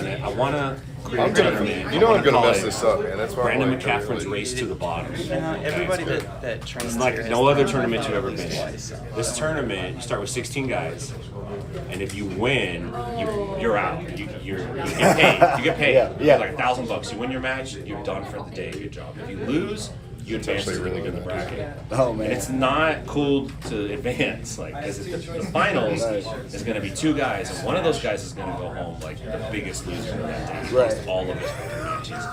done it. I want to create a I'm gonna, tournament. you know, I'm gonna call mess it this up, man. That's why Brandon I'm like, McCaffrey's Race to the Bottom. Everybody that trains It's like here no has other done tournament it you've ever been in. twice, so. This tournament, you start with 16 guys, and if you win, you're out. You get paid. You get paid. Yeah. Like $1,000. You win your match, you're done for the day. Good job. If you lose, you advance to really the good bracket. Oh, man. And it's not cool to advance, like, because the finals is going to be 2 guys, and one of those guys is going to go home like the biggest loser of that day. He lost all of his matches.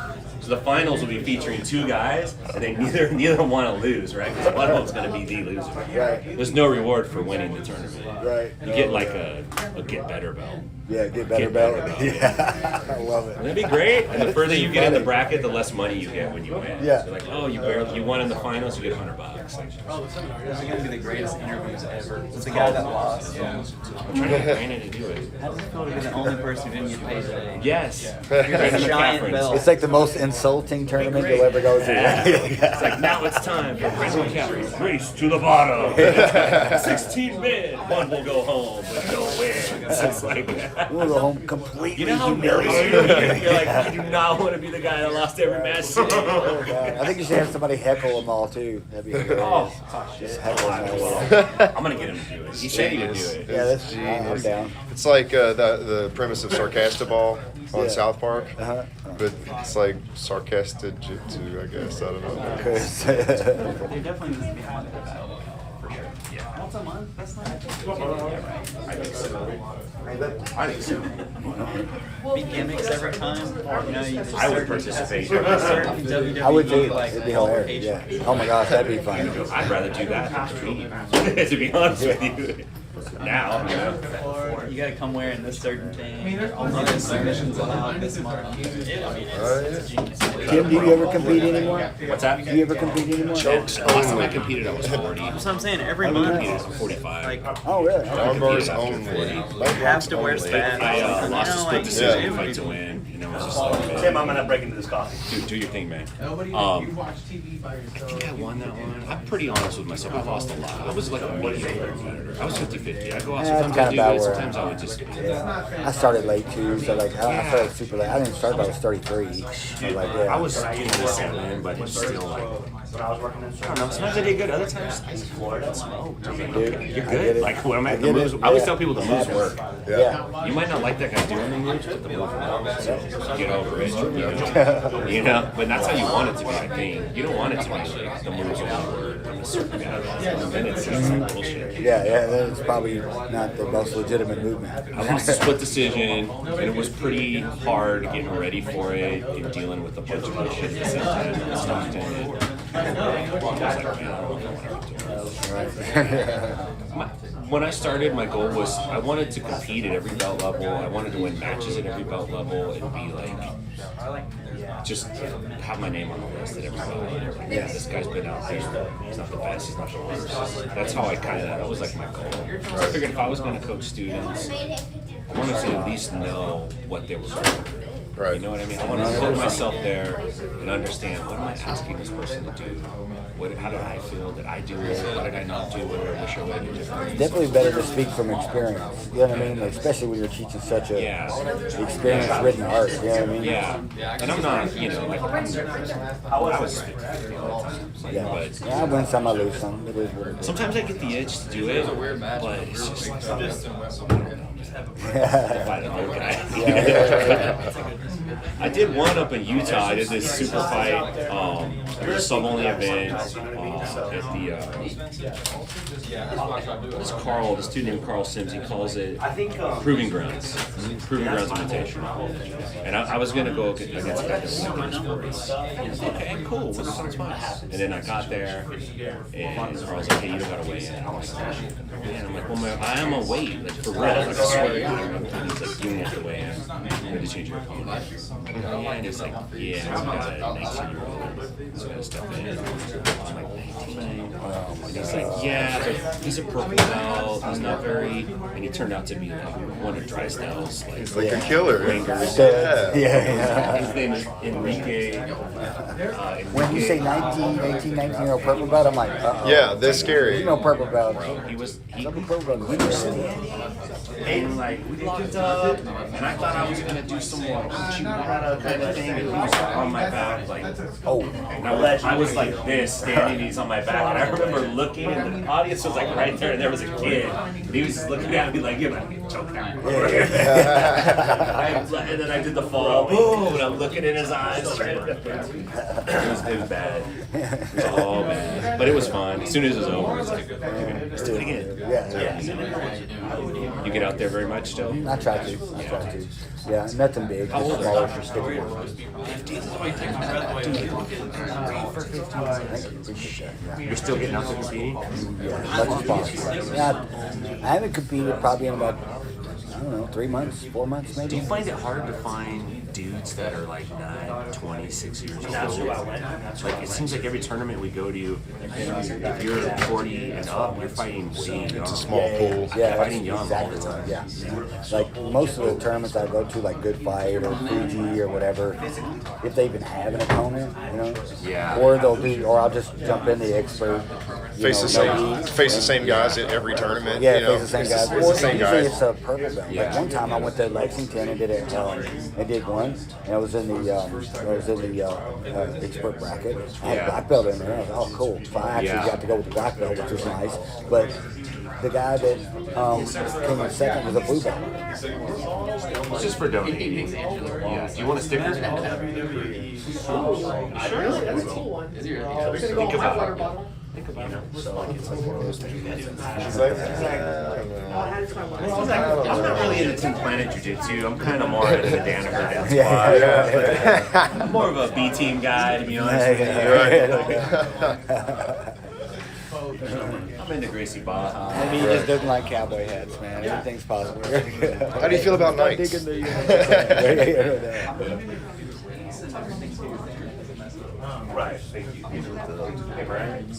So the finals will be featuring 2 guys, and they neither of them want to lose, right? Because one of them's going to be the loser. Right. There's no reward for winning the tournament. Right. You get like a get better belt. Yeah, get better Get better belt. belt. Yeah, I love it. That'd be great. And the further you get in the bracket, the less money you get when you win. Yeah. So like, oh, you won in the finals, you get $100. Like, Those are going to be the greatest interviews ever. It's the guy that lost. I'm trying to get Brandon to do it. How does it feel to be the only person who didn't get paid today? Yes. Big giant belt. It's like the most insulting tournament you'll ever go to. Yeah. It's like, now it's time for Brandon McCaffrey's Race to the Bottom. 16 men, one will go home with no wins. It's like, We'll go home completely you know how humiliated. you're like, you do not want to be the guy that lost every match today. I think you should have somebody heckle them all too. That'd be hilarious. Oh, Just heckle them all. I'm gonna get him to do it. He said he would do it. Yeah, that's I'm down. It's like the premise of Sarcastaball on Yeah. South Park, Uh-huh. but it's like sarcastic jitsu, I guess. I don't know. Okay. There definitely needs to be a month of that. For sure. Yeah. Once a month? That's not I think so. Be gimmicks every time. You know, you just I would certain- participate. certain WWE, I would too. like, It'd be hilarious. Yeah. locations. Oh my gosh, that'd be fun. I'd rather do that than stream, to be honest with you. Now, you know. Or you gotta come wearing this certain thing. Only this submissions allowed this month. I mean, it's genius. Tim, do you ever compete anymore? What's that? Do you ever compete anymore? Last time I competed, I was 40. That's what I'm saying. Every month, I'm 45. like, Oh, really? Armbars after only. you have to wear spats. I lost a split Like, decision yeah. fight to win, and it was just like, Tim, I'm gonna break into this coffee. dude, do your thing, man. Nobody, Um, you watch TV by I yourself. think I won that one. I'm pretty honest with myself. I lost a lot. I was like a mediocre competitor. I was 50-50. I go out Yeah, sometimes that's I do kinda good, about sometimes I would just. I started late too, so like I started super late. I didn't start till I was 33. So like yeah. I was 27, but it's still like. When I was working in I don't know. Sometimes I did good. Other times I Florida, smoked. I'm like, Dude, you're I get good. it. Like when I'm I at the get moves, it. I always Yeah. tell people the moves work. Yeah. You might not like that guy doing the moves, but the move works. So get over it. You know, but that's how you want it to be. I think you don't want it to be like the moves only work. I'm a certain guy. Then it's just like bullshit. Yeah, then it's probably not the most legitimate movement. I lost a split decision, and it was pretty hard getting ready for it and dealing with a bunch of other shit at the same time. I was stuck in it. I was like, man, I don't know what I'm doing. Right. When I started, my goal was I wanted to compete at every belt level. I wanted to win matches at every belt level and be like, just have my name on the list at every belt level. Yeah, this guy's been out there. He's not the best. He's not the worst. That's how I that was like my goal. So I figured if I was going to coach students, I wanted to at least know what they were going through. Right. You know what I mean? I want to put myself there and understand what am I asking this person to do? How did I feel? Did I do it? What did I not do? What did I wish I would have done differently? Definitely better to speak from experience. You know what I mean? Like, especially when you're teaching such a experience-ridden art. You know what I mean? Yeah. And I'm not, you know, like, I was 50 all the time. Yeah. But I win some, I lose some. It is what it is. sometimes I get the itch to do it, but it's just like, fight an old guy. I did one up in Utah. I did this super fight. It was a sub-only event at the. This Carl, this dude named Carl Sims, he calls it Proving Grounds. Proving Grounds Invitational. And I was gonna go against a guy that won sports. Okay, cool. Well, sounds fun. And then I got there, and Carl's like, "Hey, you don't gotta weigh in." I'm like, "Man," I'm like, "Well, I am a weight, like for real. Like, I swear to God." And he's like, "You don't have to weigh in. You have to change your opponent." And he's like, "Yeah, we got a 19-year-old who's gonna step in." I'm like, 19? And he's like, "Yeah, but he's a purple belt. He's not very," and he turned out to be like one of Drysdale's It's like a killer. ringers. Yeah. His name is Enrique. When you say 19, 18, 19-year-old purple belt, I'm like, uh-oh. Yeah, that's scary. You know purple belt. He was Purple belt is scary. and and like we locked up, and I thought I was gonna do some more Chimara kind of thing, and he was on my back like, oh, and I was like this, standing, he's on my back, and I remember looking, and the audience was like right there, and there was a kid, and he was just looking at me like, you're gonna get choked out. And then I did the fall, boom, and I'm looking in his eyes. It was bad. It was all bad. But it was fun. As soon as it was over, it was like, let's do it again. Yeah. You get out there very much still? I try to. Yeah, nothing big. Just smaller sticky ones. You're still getting out there competing? Yeah, much as possible. Yeah, I haven't competed probably in about, I don't know, 3 months, 4 months maybe. Do you find it hard to find dudes that are like 9, 26 years old? Like, it seems like every tournament we go to, if you're 40 and up, you're fighting way young. It's a small pool. Yeah, Fighting young exactly. all the time. Yeah. Like most of the tournaments I go to, like Good Fight or Fuji or whatever, if they even have an opponent, you know. Yeah. Or they'll do, or I'll just jump in the expert. Face the same guys at every tournament. Yeah, you know, face the same guys. It's the same Usually guys. it's a purple belt. Like one time I went to Lexington and did it. I did one, and I was in the expert bracket. I had a black belt in there. I was like, oh, cool. So I actually got to go with the black belt, which was nice. But the guy that came in second was a blue belt. It's just for donating. Yeah. Do you want a sticker? Think about it. Think about it. She's like, I'm not really into Team Planet Jiu-Jitsu. I'm kind of more into the Danaher dance. I'm more of a B team guy, to be honest with you. I'm into Gracie Baja. Maybe he just doesn't like cowboy hats, man. Everything's possible. how do you feel about nights? Right. Thank you. Hey, Brian. The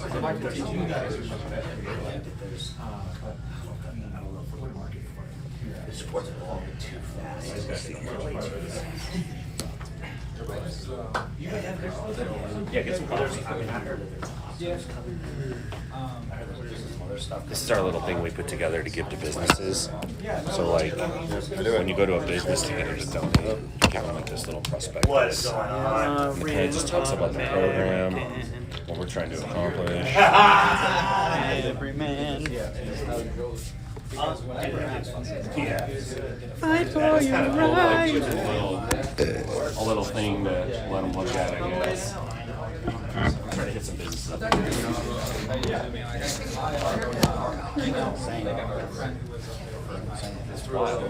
sports are evolving too fast. Yeah, get some colors. I mean, I heard This is our little thing we put together to give to businesses. So like, when you go to a business to get them to donate, you kind of like this little prospectus. what is going on. And it kind of just talks about the program, what we're trying to accomplish. Every man. Fight for your right. A little thing to let them look at, I guess. Try to hit some business up. It's wild.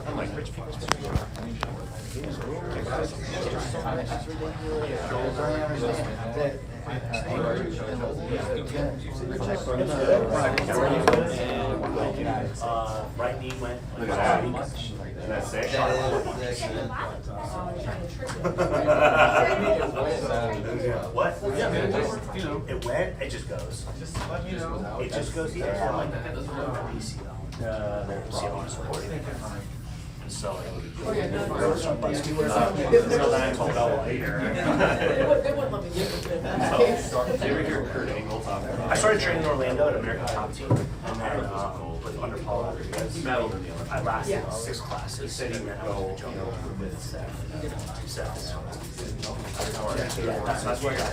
I'm like rich people. Right knee went. Look at that. Isn't that sick? What? It went. It just goes. It just goes. Yeah. Like PC so then I told Bella later. I started training in Orlando at American Top Team, and then with under Paul because I lasted 6 classes, and then I was with Seth. Yeah, that's where I got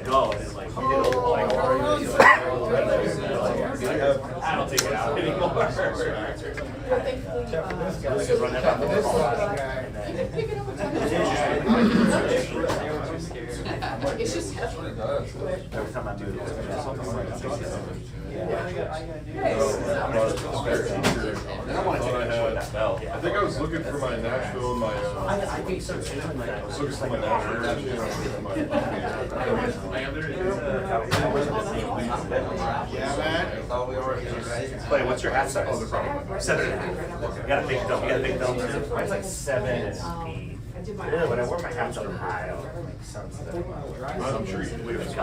go, and like, I don't take it out anymore. It's just Every time I do it, I think I was looking for my Nashville and my. I think so too. I was looking for my Nashville. Wait, what's your hat size? 7.5. You got a big dome. You got a big dome. Mine's like 7 and 8. Yeah, when I wear my hats up high, I don't make sense. I'm sure you can leave it.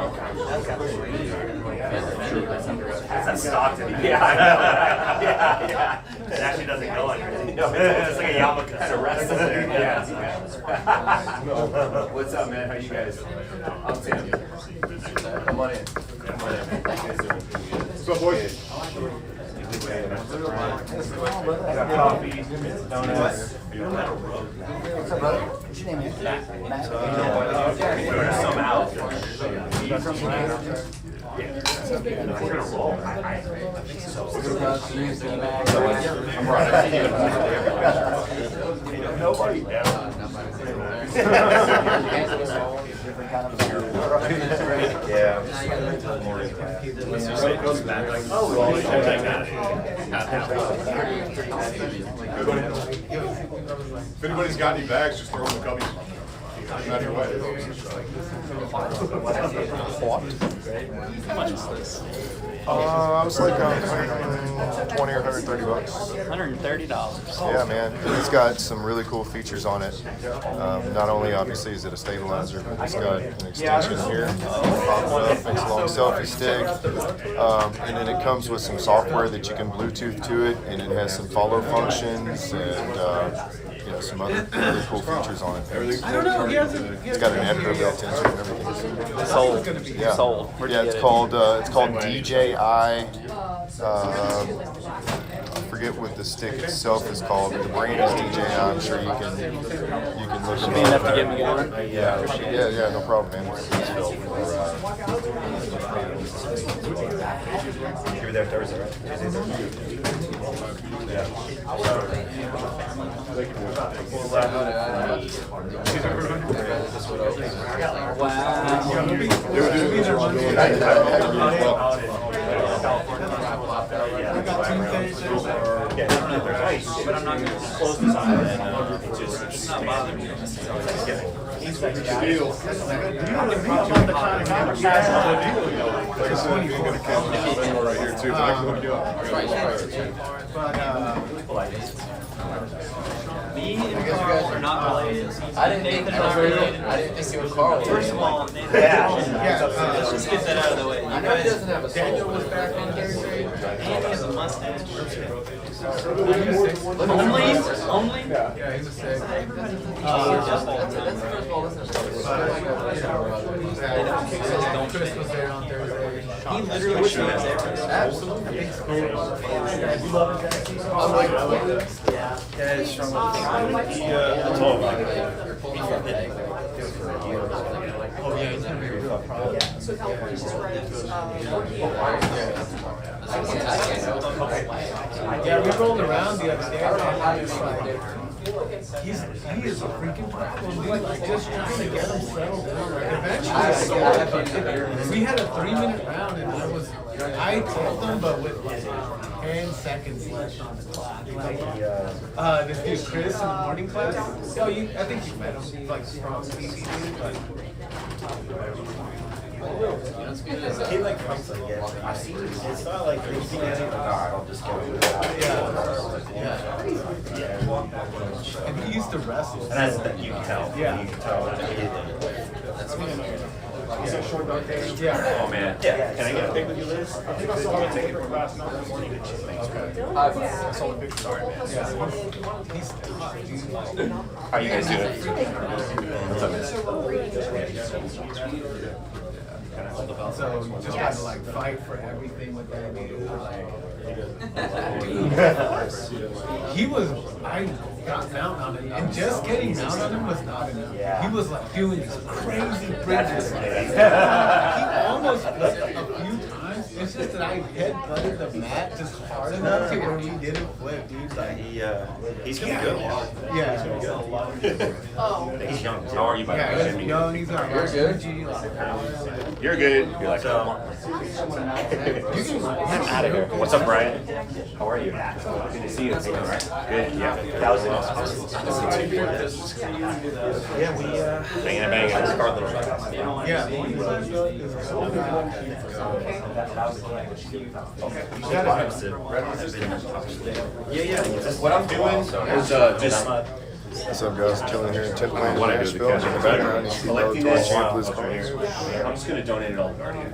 That's Stockton. Yeah, yeah. It actually doesn't go like this. It's like a yarmulke. Kind of rests there. Yeah. What's up, man? How you guys? I'm Tim. Come on in. Come on in. How you guys doing? What's up, boys? Coffee, donuts. What's up, brother? What's your name, man? Matt. Some out. We're gonna roll. Nobody. Different kind of Yeah. If anybody's got any bags, just throw them in the cubbies. Not even wet. How much is this? I was like 120 or 130 bucks. $130. Yeah, man. It's got some really cool features on it. Not only obviously is it a stabilizer, but it's got an extension here. Pop it up, makes a long selfie stick. And then it comes with some software that you can Bluetooth to it, and it has some follow functions and you know, some other really cool features on it. It's got an editor built into it and everything. Sold. Yeah. Sold. Where'd you Yeah, get it's it? called DJI. I forget what the stick itself is called, but the brand is DJI. I'm sure you can look Should it be up. enough to get me one. Yeah, no problem, man. You were there Thursday, right? But I'm not going to close this eye. It's not bothering me. He's like, Like I said, you're gonna catch me right here too, but I can hook you up. Me and Carl are not related. Nathan and I are related. I didn't think it was Carl. First of all, Nathan, let's just get that out of the way. You I know he guys, doesn't have a Daniel was back on Thursday. Andy has a mustache. Only? Yeah, he was sick. That's the first of all, listen to Chris was there on Thursday. He literally shows everything. Absolutely. I'm Yeah, we rolled around the other day. And it's like, he is a freaking problem. We like just trying to get him settled down. Eventually, we had a 3-minute round, and I told them, but with like 10 seconds left on the clock. Like, this dude Chris in the morning class. Oh, I think you met him. He's like strong CC, but. he like fights like yeah. I've seen it. It's not like anything I think, I'll just go with Yeah. And he used to wrestle. And that's that you can tell. Yeah. You can tell. Is that short dark hair? Yeah. Oh man. Yeah. Can I get a pic with you, Liz? I think I saw him take it from last night in the morning. I saw the picture. Sorry, man. He's tough, dude. How you guys doing? What's up, So you just had to like fight for everything with that dude. He was, I got mount on him, and just getting mount on him was not enough. He was like doing these crazy bridges. He almost flipped a few times. It's just that I head-butted the mat just hard enough to where we didn't flip, dude. Like, He's gonna be good. yeah. He's young. How are you, by the Yeah, way? he's young, he's not You're good. You're good. You're like, come on. Out of here. What's up, Brian? How are you? Good to see you. Good, right? Good, yeah. That was awesome. Yeah, we Banging and banging. Yeah. Yeah. What I'm doing is just What's up, guys? Chilling here in 10th Lane, What I do with the Nashville. In cash. the background, you see Collecting Bellator this. champ Liz Carmouce. I'm just going to donate it all to Guardian.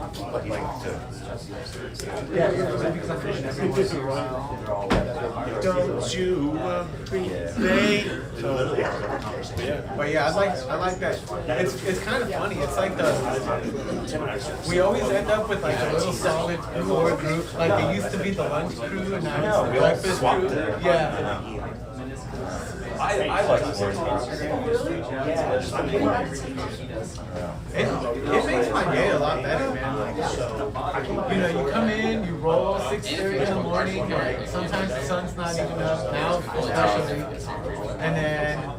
Don't you appreciate? But yeah, I like that. It's kind of funny. It's like we always end up with like a little solid core group. Like it used to be the lunch crew, and now it's the breakfast crew. Yeah. I like this. It makes my day a lot better, man. Like, you know, you come in, you roll 6:30 in the morning, or sometimes the sun's not even up now, especially, and then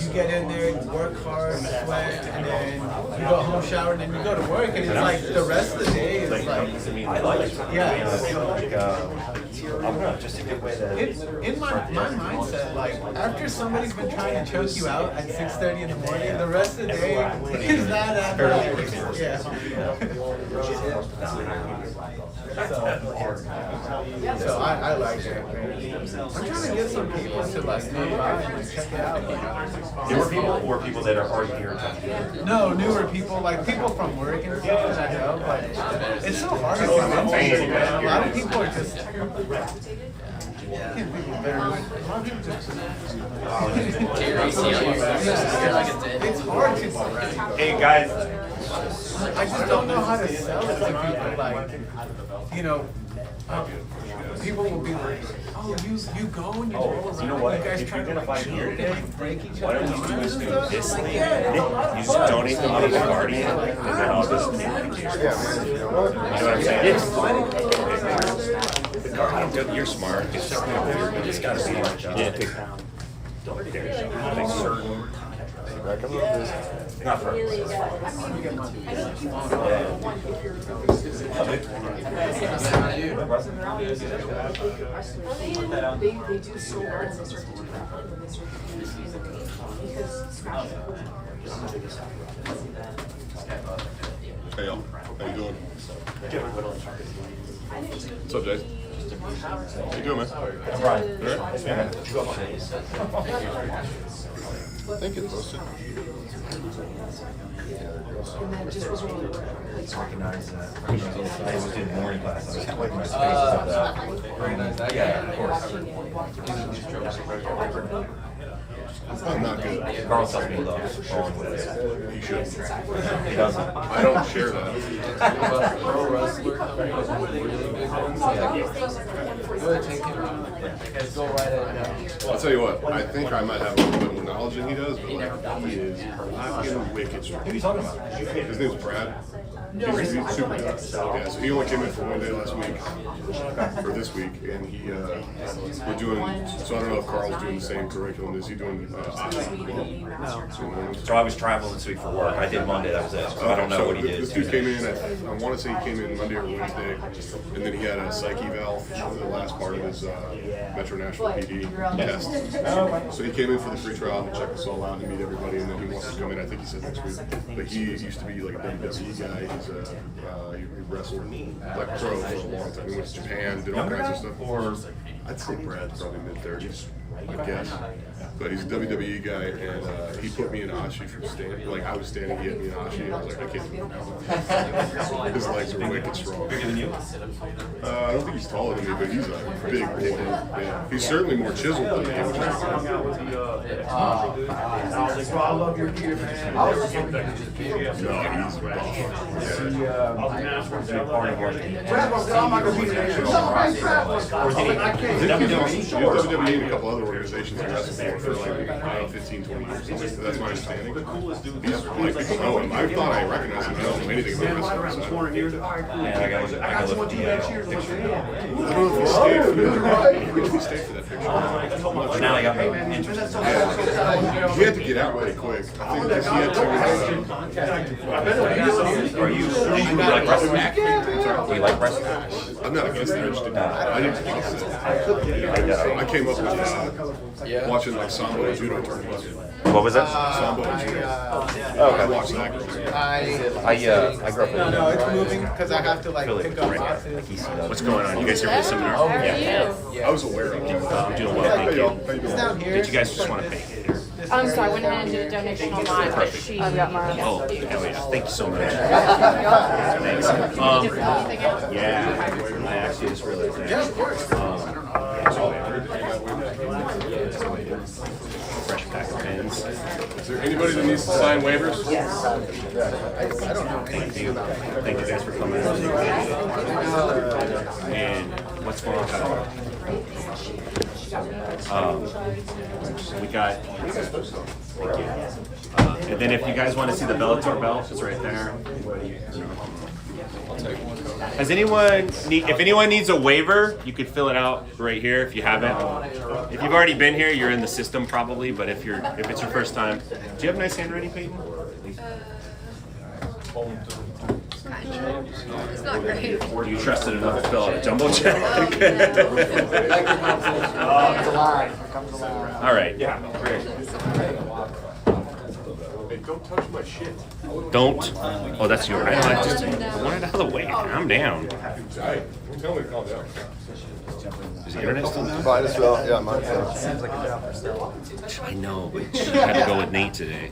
you get in there, you work hard, sweat, and then you go home, shower, and then you go to work, and it's like the rest of the day is like, I like it. yeah. I'm not just a good way to. In my mindset, like after somebody's been trying to choke you out at 6:30 in the morning, the rest of the day is not that bad. Yeah. So I like it. I'm trying to get some people to like come by and check it out. Newer people or people that are already here in town? No, newer people, like people from work and stuff that I know, but it's so hard to convince people, man. A lot of people are just. It's hard to. Hey guys, I just don't know how to sell it to people. Like, you know, people will be like, "Oh, you go and you roll around. you know what? You guys If try you're to gonna like fight here, break each why other." don't you just do this Like, thing? yeah, it's a lot of You just fun. donate the money to Guardian, and then I'll just communicate. Yeah, man. You know what? You know what I'm saying? Guardian, you're smart. It's just you just gotta be like that. Don't dare make certain. Back up this. Not for They do so well in this circuit when they start to use music because scratch. Hey y'all, how you doing? What's up, Jay? How you doing, man? Alright. Yeah. I think it's posted. And that just was really Recognize that. I was doing morning class. I was kind of like my space. Recognize that? Yeah, of course. I'm not good. Carl tells me he loves rolling with it. You should. He doesn't. I don't share that. Pro wrestler coming up with really big ones. Yeah. Go ahead, take him out. Let's go right at I'll tell you what, I think I might have a little bit more knowledge than he does, but like, he is fucking wicked strong. Who are you talking about? His name's Brad. He's super good. Yeah, so he only came in for one day last week, or this week, and we're doing, so I don't know if Carl's doing the same curriculum. Is he doing So I was traveling this week for work. I did Monday, that was it. So I don't know what he did. This dude came in, I want to say he came in Monday or Wednesday, and then he had a psych eval for the last part of his Metro Nashville PD test. So he came in for the free trial to check us all out and meet everybody, and then he wants to come in, I think he said next week. But he used to be like a WWE guy. He wrestled like pro for a long time. He went to Japan, did all kinds of stuff. Or I'd say Brad's probably mid-30s, I guess. But he's a WWE guy, and he put me in Ashi from standing. Like I was standing, he hit me in Ashi, and I was like, I can't do it now. His legs are wicked strong. Bigger than you? I don't think he's taller than me, but he's a big boy. Yeah. He's certainly more chiseled than me, which is I love your gear, man. no, he's buff. I'm not gonna be there. I can't. He was WWE and a couple other organizations he wrestled for like 15, 20 years. That's my understanding. He's like, people know him. I thought I recognized him. I don't know anything about wrestling. So Man, I gotta look at the picture. I don't know if he stayed for that. If he stayed for that picture. But now I got me interested. He had to get out really quick. I think because he had to. Are you like wrestling? Do you like wrestling? I'm not against it. I just didn't. I didn't think it. I came up with watching like Sambo and Judo tournaments. What was that? Sambo and Judo. I watched that. I grew up in No, it's moving because I have to like pick up boxes. What's going on? You guys here for the seminar? Oh, yeah. I was aware of it. I'm doing well, Hey thank y'all, you. how you It's doing? down here. Did you guys just want to pay? So I went ahead and did a donation online, but she. I've got mine. Oh, hell yeah. Thank you so much. Thanks. Yeah, I actually just realized that. Yeah, of course. Fresh pack of pens. Is there anybody that needs to sign waivers? Yes. I don't know. Thank you. Thank you guys for coming. And what's going on? We got. And then if you guys want to see the Bellator belt, it's right there. Has anyone if anyone needs a waiver, you could fill it out right here if you haven't. If you've already been here, you're in the system probably, but if it's your first time, do you have nice handwriting, Peyton? It's not great. Or do you trust it enough to fill out a jumbo check? All right. Yeah. Great. Hey, don't touch my shit. Don't. Oh, that's your. I just want it out of the way. I'm down. Hey, don't tell me to calm down. Is the internet still down? Might as well. Yeah, might as well. Seems like a job for still. I know, but I had to go with Nate today.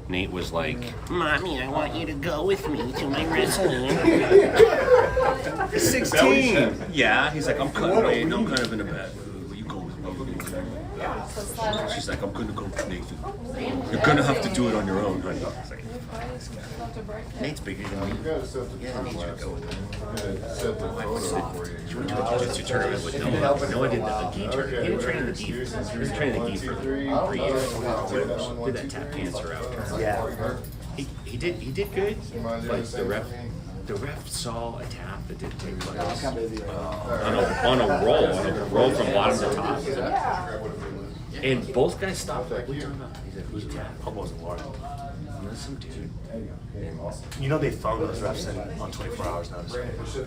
Nate was like, "Mommy, I want you to go with me to my wrestling." 16. Yeah, he's like, "I'm cutting weight and I'm kind of in a bad mood. Will you go with me?" She's like, "I'm gonna go with Nathan. You're gonna have to do it on your own, honey." I was like, Nate's bigger than me. Yeah, Nate's gonna go with me. I went to a jiu-jitsu tournament with Noah. Noah did the gi tournament. He didn't train the gi. He was training the gi for 3 years. Did that tap dancer out tournament. Yeah. He did good. Like the ref saw a tap that didn't take place on a roll from bottom to top. And both guys stopped. Like, what are you talking about? He said, "Who's tap?" I wasn't Lauren. Some dude. You know they phone those refs in on 24 hours notice.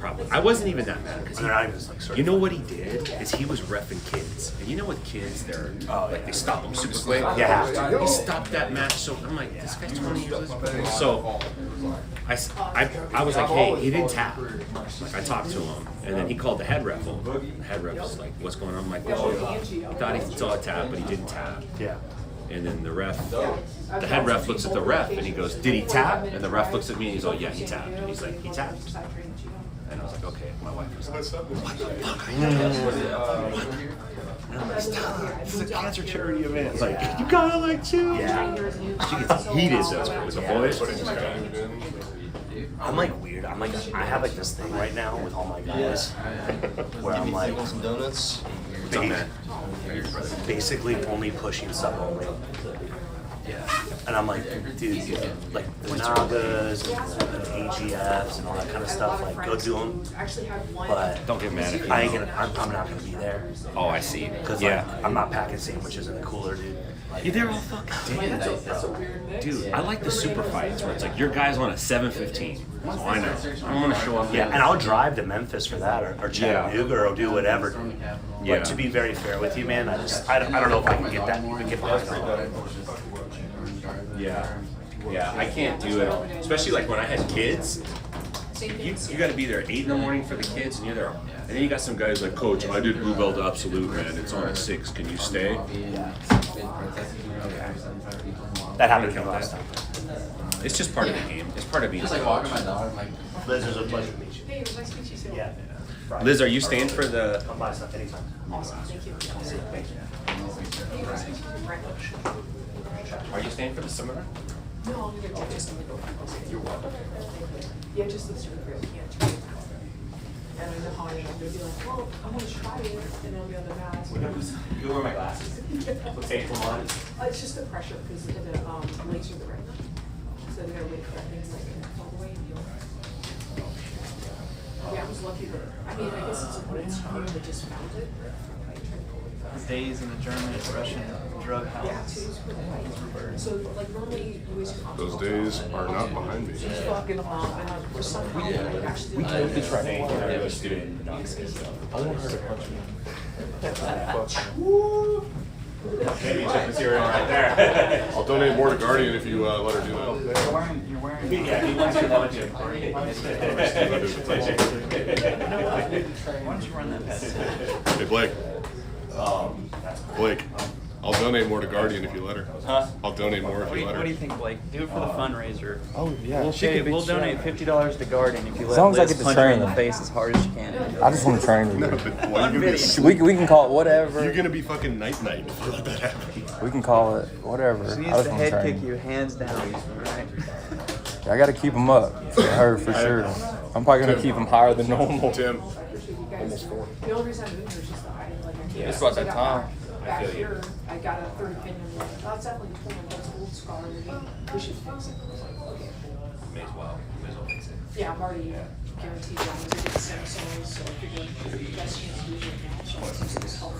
Probably. I wasn't even that mad because And they're not even like certain. you know what he did is he was reffing kids, and you know with kids they're like they stop them super quick. Yeah. He stopped that match, so I'm like, this guy's 20 years old. So I was like, hey, he didn't tap. Like I talked to him, and then he called the head ref. The head ref was like, what's going on? I'm like, well, he thought he saw a tap, but he didn't tap. Yeah. And then the head ref looks at the ref and he goes, "Did he tap?" And the ref looks at me and he's like, "Yeah, he tapped." And he's like, "He tapped." And I was like, "Okay." My wife was like, "What the fuck are you doing?" And I'm like, "Stop! This is a cancer charity event." It's like, you gotta like chill. Yeah. She gets heated though with the boys. I'm like weird. I have like this thing right now with all my guys where I'm like Some donuts. basically only pushing sub only. Yeah. And I'm like, dude, like the Nagas and the AGFs and all that kind of stuff, like go do them. But Don't get mad at me. I'm not gonna be there. Oh, I see. Because Yeah. like, I'm not packing sandwiches in the cooler, dude. Like, Yeah, they're all fucking dead. Dude, I like the super fights where it's like your guy's on a 7:15. So I know. I don't want to show up. yeah, and I'll drive to Memphis for that, or Chattanooga, or do whatever. Yeah. But to be very fair with you, man, I don't know if I can get that, even get back on. Yeah. Yeah, I can't do it. Especially like when I had kids. You got to be there at 8 in the morning for the kids, and you're there. And then you got some guys like, "Coach, I did blue belt absolute, man. It's on at 6. Can you stay?" That happened to me last time. It's just part of the game. It's part of being. Liz, it was a pleasure to meet you. Hey, it was nice to meet you too. Yeah. Liz, are you staying for the? Come by stuff anytime. Awesome, thank you. Are you staying for the seminar? No, I'm gonna go just You're welcome. Yeah, just the super great. Can't try it. And I know how I am. They'll be like, well, I'm gonna try it, and I'll be on the mat. You wear my glasses. What's painful on? It's just the pressure because of the laser the retina. So they gotta wait for that thing to like connect all the way and be all right. Yeah, I was lucky that, I mean, I guess it's a good time that just found it. I tried to pull it fast. Days in the German Russian drug Yeah, house. today's good. So like normally you always come. Those days are not behind me. Fucking and for somehow like actually. We totally tried. I want her to punch me. Maybe check material right there. I'll donate more to Guardian if you let her do that. You're wearing. Yeah, he wants to punch him. Why don't you run that past? Hey, Blake. Blake. I'll donate more to Guardian if you let her. Huh? I'll donate more if you let her. What do you think, Blake? Do it for the fundraiser. Oh yeah. We'll donate $50 to Guardian if you let long as I Liz get to punch her train in the them. face as hard as you can. I just want to train with No, you. but why are you gonna be We can call it whatever. You're gonna be fucking night if you let that happen. We can call it whatever. She I needs just to want head train. kick you hands down, right? I got to keep them up for her for sure. I'm probably gonna keep them higher than normal. Tim, almost 4. The only reason I moved here is just the height. Like, I can't. It's about So I that got time. Back here, I got a third opinion. Like, oh, it's definitely 20 minutes old scar. We should fix it. I was like, okay. May as well fix it. Yeah, I'm already guaranteed that I'm gonna get Samsung, so I figured the best chance to do it now. So I'll use this help.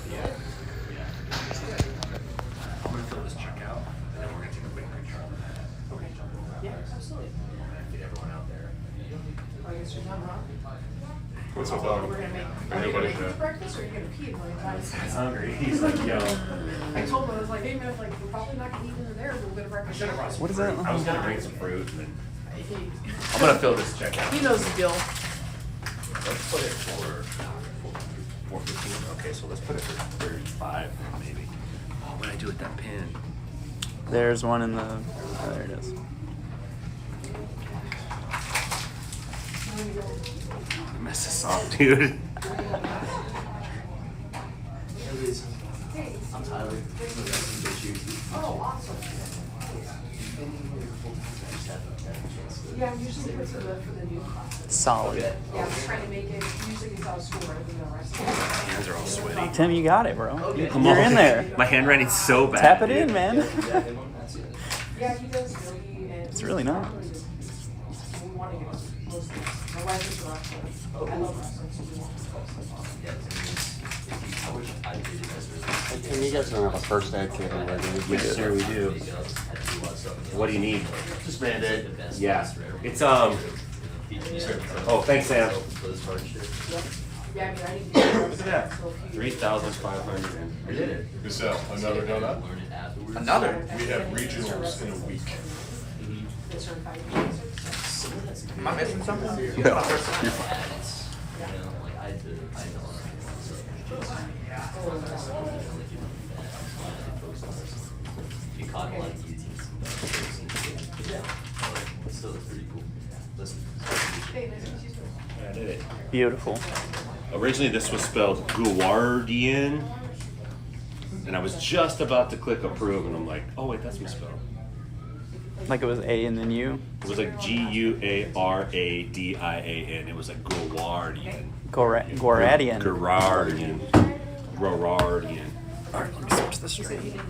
I'm gonna fill this check out, and then we're gonna take a quick picture. Okay. Yeah, absolutely. Get everyone out there. I guess you're done, Ron. What's up, We're dog? gonna make. Are you gonna make this breakfast or are you gonna pee a million times? He's hungry. He's like, yo. I told him, I was like, hey man, like, we're probably not gonna eat in there, we'll get a breakfast. What is that? I was gonna bring some fruit, and then He I'm gonna fill this check out. knows the deal. Let's put it for 415. Okay, so let's put it for 35, maybe. Oh, what did I do with that pin? There's one in the. Oh, there it is. Mess this up, dude. I'm Tyler. Oh, awesome. Yeah, I'm usually put for the new classes. Solid. Yeah, I'm trying to make it, usually gets out of school, everything the rest of it. Hands are all sweaty. Tim, you got it, bro. You're Come on. in there. My handwriting's so bad. Tap it dude. in, man. Yeah, he does really, and. It's really not. We want to get most things. My wife is a wrestler. I love wrestling, so we want to Tim, you guys don't have a first aid kit in there, do you? Yes, sir, we do. What do you need? Just Band-Aid. Yeah. It's Oh, thanks, Sam. Yeah, I mean, I need to get Look at that. 3,500. I did it. Michelle, another donut? Another. We have regionals in a week. Am I missing something? I did it. Beautiful. Originally, this was spelled Guardian, and I was just about to click approve, and I'm like, oh wait, that's misspelled. Like it was A and then U. It was like Guaradian. It was like Guardian. Goradian. Guardian. Guardian. All right, let me switch this straight.